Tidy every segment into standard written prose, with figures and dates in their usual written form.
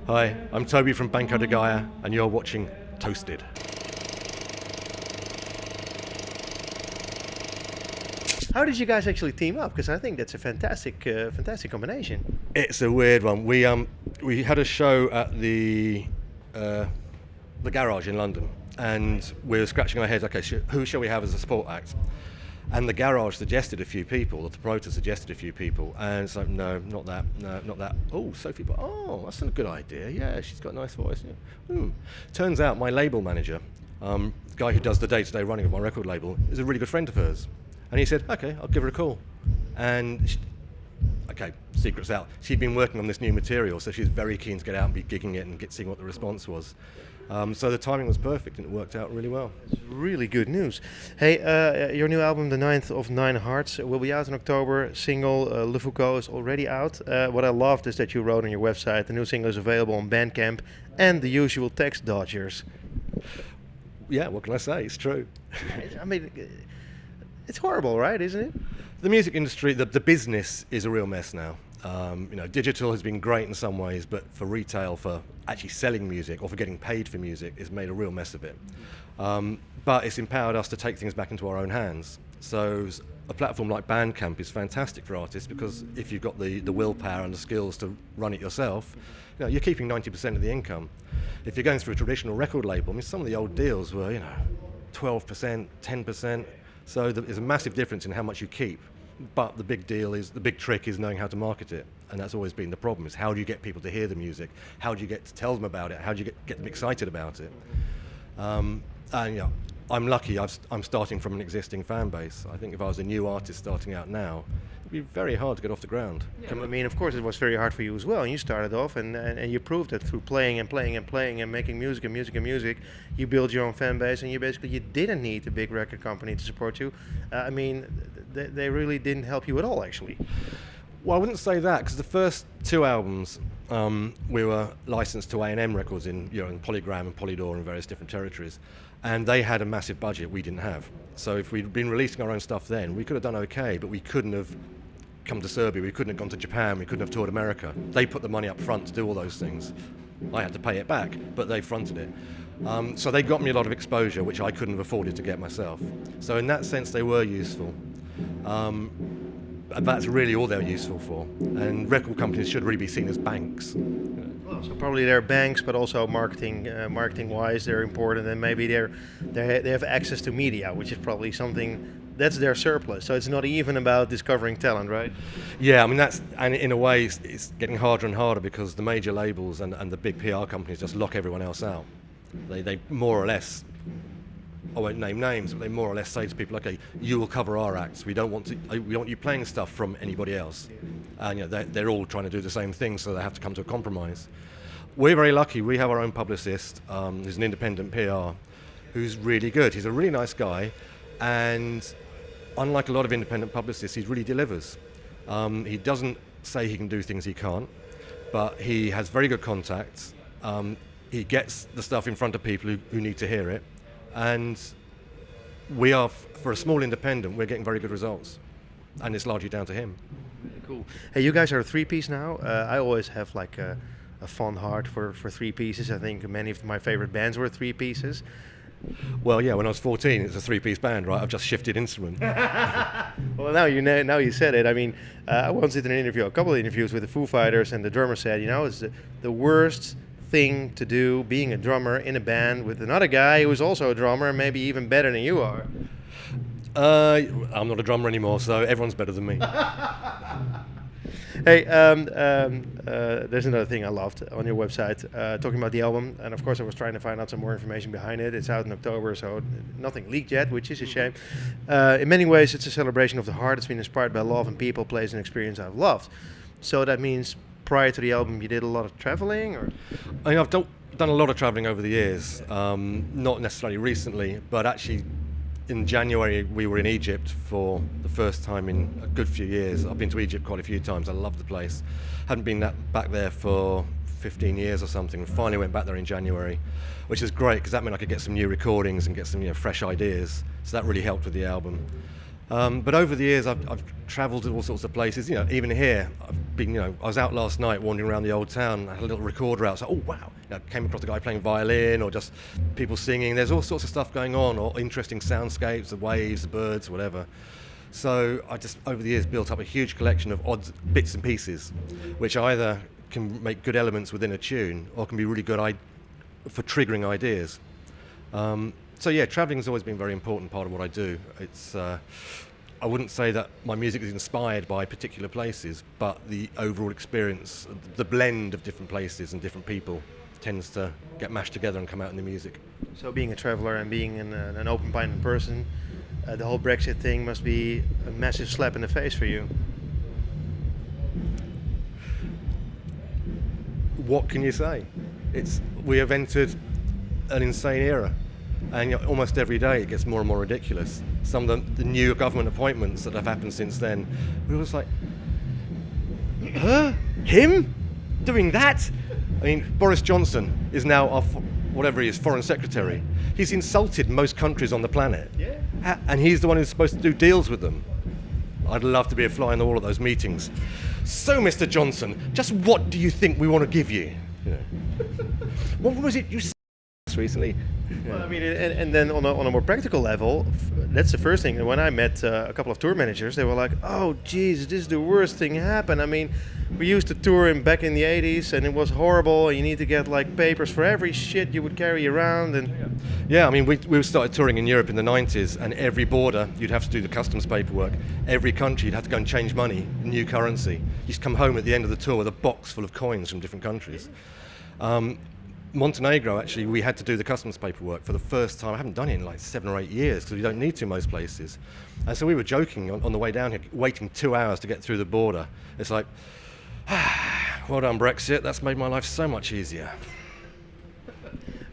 Hi, I'm Toby from Banco de Gaia, and you're watching Toasted. How did you guys actually team up? Because I think that's a fantastic combination. It's a weird one. We had a show at the garage in London, and we were scratching our heads. Okay, who shall we have as a support act? And the garage suggested a few people, or the promoter suggested a few people, and it's like, no, not that, no, not that. Oh, Sophie, oh, that's a good idea. Yeah, she's got a nice voice. Yeah. Turns out my label manager, the guy who does the day-to-day running of my record label, is a really good friend of hers. And he said, okay, I'll give her a call. And okay, secret's out. She'd been working on this new material, so she was very keen to get out and be gigging it and seeing what the response was. So the timing was perfect and it worked out really well. It's really good news. Hey, your new album, The Ninth of Nine Hearts, will be out in October. Single, Le Foucault, is already out. What I loved is that you wrote on your website, the new single is available on Bandcamp and the usual text dodgers. Yeah, what can I say? It's true. I mean, it's horrible, right? Isn't it? The music industry, the business is a real mess now. Digital has been great in some ways, but for retail, for actually selling music or for getting paid for music, it's made a real mess of it. But it's empowered us to take things back into our own hands. So a platform like Bandcamp is fantastic for artists because if you've got the willpower and the skills to run it yourself, you're keeping 90% of the income. If you're going through a traditional record label, I mean, some of the old deals were, 12%, 10%. So there's a massive difference in how much you keep. But the big trick is knowing how to market it. And that's always been the problem, is how do you get people to hear the music? How do you get to tell them about it? How do you get them excited about it? I'm lucky I'm starting from an existing fan base. I think if I was a new artist starting out now, it'd be very hard to get off the ground. Yeah, I mean, of course, it was very hard for you as well. And you started off and you proved it through playing and making music and music and music. You built your own fan base and you didn't need a big record company to support you. They really didn't help you at all, actually. Well, I wouldn't say that, because the first two albums we were licensed to A&M Records in Polygram and Polydor and various different territories, and they had a massive budget we didn't have. So if we'd been releasing our own stuff then, we could have done okay, but we couldn't have come to Serbia, we couldn't have gone to Japan, we couldn't have toured America. They put the money up front to do all those things. I had to pay it back, but they fronted it. So they got me a lot of exposure, which I couldn't have afforded to get myself. So in that sense, they were useful. That's really all they're useful for. And record companies should really be seen as banks. Well, so probably they're banks, but also marketing-wise, they're important, and maybe they have access to media, which is probably something that's their surplus. So it's not even about discovering talent, right? Yeah, I mean and in a way, it's getting harder and harder because the major labels and the big PR companies just lock everyone else out. They more or less, I won't name names, but they more or less say to people, okay, you will cover our acts. We don't want you playing stuff from anybody else. And they're all trying to do the same thing, so they have to come to a compromise. We're very lucky. We have our own publicist, who's an independent PR, who's really good. He's a really nice guy, and unlike a lot of independent publicists, he really delivers. He doesn't say he can do things he can't, but he has very good contacts. He gets the stuff in front of people who need to hear it. And we are, for a small independent, we're getting very good results. And it's largely down to him. Really cool. Hey, you guys are a three-piece now. I always have like a fond heart for three pieces. I think many of my favorite bands were three pieces. Well, yeah, when I was 14, it's a three-piece band, right? I've just shifted instrument. Well, now you said it. I mean, I once did a couple of interviews with the Foo Fighters, and the drummer said, it's the worst thing to do, being a drummer in a band with another guy who is also a drummer, maybe even better than you are. I'm not a drummer anymore, so everyone's better than me. Hey, there's another thing I loved on your website, talking about the album, and of course I was trying to find out some more information behind it. It's out in October, so nothing leaked yet, which is a shame. In many ways, it's a celebration of the heart. It's been inspired by love, and people plays an experience I've loved. So that means prior to the album, you did a lot of traveling, or? I've done a lot of traveling over the years, not necessarily recently, but actually in January we were in Egypt for the first time in a good few years. I've been to Egypt quite a few times. I love the place. Hadn't been back there for 15 years or something. Finally went back there in January, which is great because that meant I could get some new recordings and get some fresh ideas. So that really helped with the album. But over the years, I've travelled to all sorts of places. Even here, I've been. I was out last night wandering around the old town. I had a little recorder out. So, oh wow! Came across a guy playing violin, or just people singing. There's all sorts of stuff going on, or interesting soundscapes, the waves, the birds, whatever. So I just over the years built up a huge collection of odd bits and pieces, which either can make good elements within a tune, or can be really good for triggering ideas. So yeah, travelling has always been a very important part of what I do. It's I wouldn't say that my music is inspired by particular places, but the overall experience, the blend of different places and different people, tends to get mashed together and come out in the music. So being a traveler and being an open-minded person, the whole Brexit thing must be a massive slap in the face for you. What can you say? We have entered an insane era. And almost every day it gets more and more ridiculous. Some of the new government appointments that have happened since then, we were just like, huh? Him? Doing that? I mean, Boris Johnson is now our, whatever he is, foreign secretary. He's insulted most countries on the planet. Yeah. And he's the one who's supposed to do deals with them. I'd love to be a fly on the wall at those meetings. So, Mr. Johnson, just what do you think we want to give you? What was it you said recently? Well, I mean, and then on a more practical level, that's the first thing. And when I met a couple of tour managers, they were like, "Oh, geez, this is the worst thing happened." I mean, we used to tour back in the '80s, and it was horrible. You need to get like papers for every shit you would carry around, and yeah, I mean, we started touring in Europe in the '90s, and every border you'd have to do the customs paperwork. Every country you'd have to go and change money, new currency. You used to come home at the end of the tour with a box full of coins from different countries. Montenegro, actually, we had to do the customs paperwork for the first time. I haven't done it in like 7 or 8 years because we don't need to most places. And so we were joking on the way down here, waiting 2 hours to get through the border. It's like, well done, Brexit. That's made my life so much easier.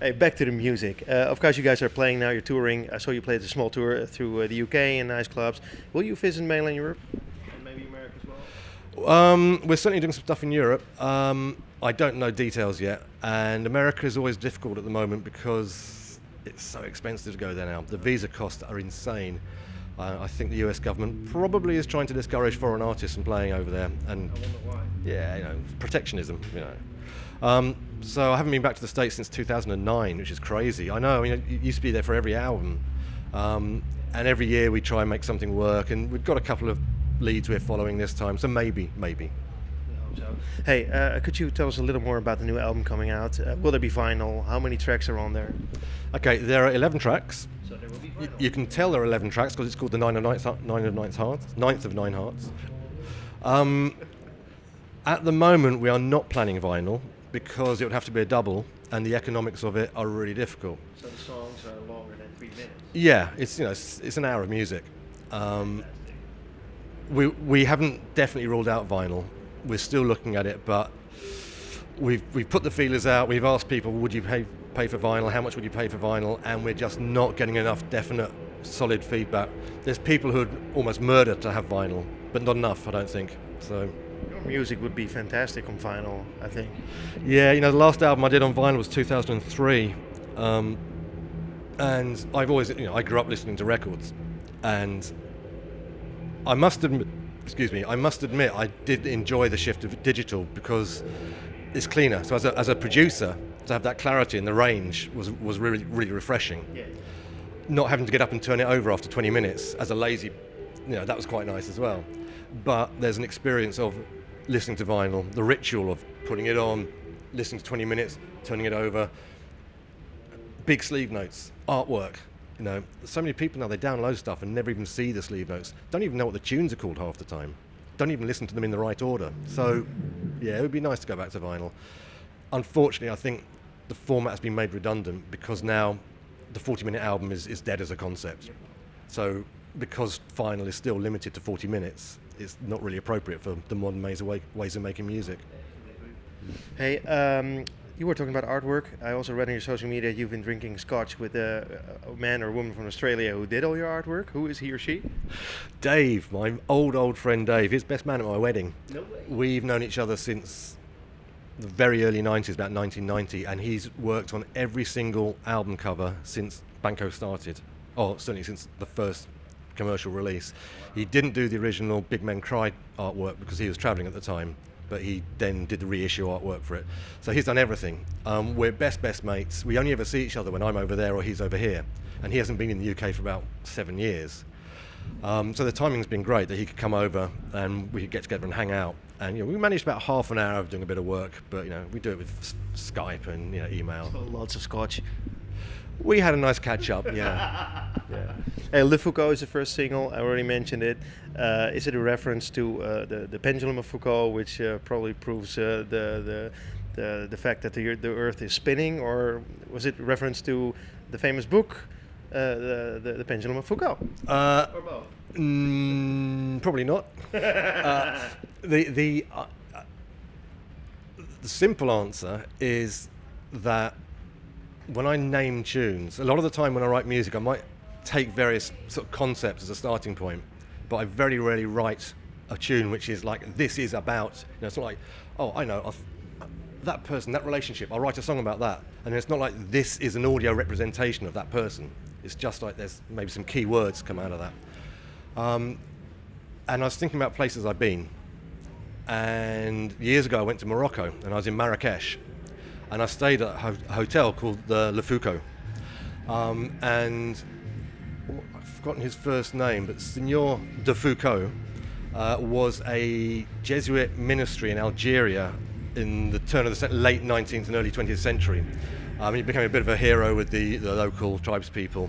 Hey, back to the music. Of course, you guys are playing now. You're touring. I saw you played a small tour through the UK in nice clubs. Will you visit mainland Europe and maybe America as well? We're certainly doing some stuff in Europe. I don't know details yet, and America is always difficult at the moment because it's so expensive to go there now. The visa costs are insane. I think the US government probably is trying to discourage foreign artists from playing over there, and I wonder why. Yeah, protectionism. So I haven't been back to the States since 2009, which is crazy. I know. I mean, it used to be there for every album, and every year we try and make something work, and we've got a couple of leads we're following this time, so maybe. So, hey, could you tell us a little more about the new album coming out? Will there be vinyl? How many tracks are on there? Okay, there are 11 tracks. So there will be vinyl. You can tell there are 11 tracks because it's called the Ninth of Nine Hearts. At the moment, we are not planning vinyl because it would have to be a double, and the economics of it are really difficult. So the songs are longer than 3 minutes. Yeah, it's an hour of music. We haven't definitely ruled out vinyl. We're still looking at it, but we've put the feelers out. We've asked people, would you pay for vinyl? How much would you pay for vinyl? And we're just not getting enough definite, solid feedback. There's people who'd almost murder to have vinyl, but not enough, I don't think. So your music would be fantastic on vinyl, I think. Yeah, the last album I did on vinyl was 2003, and I've always, I grew up listening to records, and I must admit, I did enjoy the shift of digital because it's cleaner. So as a producer, to have that clarity and the range was really, really refreshing. Yeah. Not having to get up and turn it over after 20 minutes as a lazy, that was quite nice as well. But there's an experience of listening to vinyl, the ritual of putting it on, listening to 20 minutes, turning it over, big sleeve notes, artwork. So many people now, they download stuff and never even see the sleeve notes. Don't even know what the tunes are called half the time. Don't even listen to them in the right order. So, yeah, it would be nice to go back to vinyl. Unfortunately, I think the format has been made redundant because now the 40-minute album is dead as a concept. So, because vinyl is still limited to 40 minutes, it's not really appropriate for the modern ways of making music. Hey, you were talking about artwork. I also read on your social media you've been drinking scotch with a man or woman from Australia who did all your artwork. Who is he or she? Dave, my old friend Dave. He's best man at my wedding. No way. We've known each other since the very early 90s, about 1990, and he's worked on every single album cover since Banco started. Oh, certainly since the first commercial release. He didn't do the original Big Men Cry artwork because he was travelling at the time, but he then did the reissue artwork for it. So he's done everything. We're best mates. We only ever see each other when I'm over there or he's over here, and he hasn't been in the UK for about 7 years. So the timing's been great that he could come over and we could get together and hang out. And we managed about half an hour of doing a bit of work, but we do it with Skype and email. So lots of scotch. We had a nice catch up, yeah. Yeah. Hey, Le Foucault is the first single. I already mentioned it. Is it a reference to the pendulum of Foucault, which probably proves the fact that the Earth is spinning, or was it a reference to the famous book, the Pendulum of Foucault? Or both? Probably not. The simple answer is that when I name tunes, a lot of the time when I write music, I might take various sort of concepts as a starting point, but I very rarely write a tune which is like, this is about, it's not like, oh, I know, that person, that relationship, I'll write a song about that. And it's not like this is an audio representation of that person. It's just like there's maybe some key words come out of that. And I was thinking about places I've been. And years ago I went to Morocco and I was in Marrakesh. And I stayed at a hotel called the Le Foucault. And I've forgotten his first name, but Signor de Foucault was a Jesuit ministry in Algeria in the turn of the late 19th and early 20th century. He became a bit of a hero with the local tribespeople.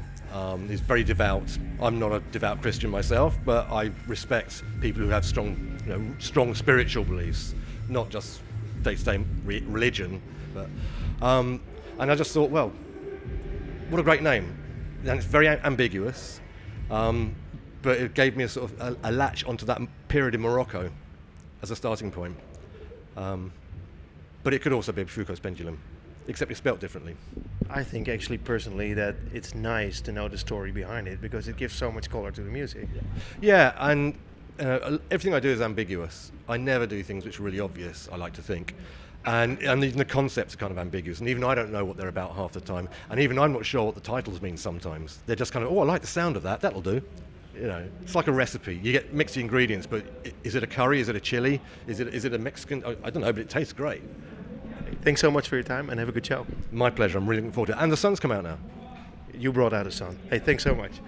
He's very devout. I'm not a devout Christian myself, but I respect people who have strong spiritual beliefs, not just day-to-day religion. But, and I just thought, well, what a great name. And it's very ambiguous, but it gave me a sort of a latch onto that period in Morocco as a starting point. But it could also be Foucault's pendulum, except it's spelt differently. I think actually personally that it's nice to know the story behind it because it gives so much color to the music. Yeah, and everything I do is ambiguous. I never do things which are really obvious, I like to think. And even the concepts are kind of ambiguous, and even I don't know what they're about half the time. And even I'm not sure what the titles mean sometimes. They're just kind of, oh, I like the sound of that, that'll do. It's like a recipe. You mix the ingredients, but is it a curry? Is it a chili? Is it a Mexican? I don't know, but it tastes great. Thanks so much for your time and have a good show. My pleasure. I'm really looking forward to it. And the sun's come out now. You brought out a sun. Hey, thanks so much.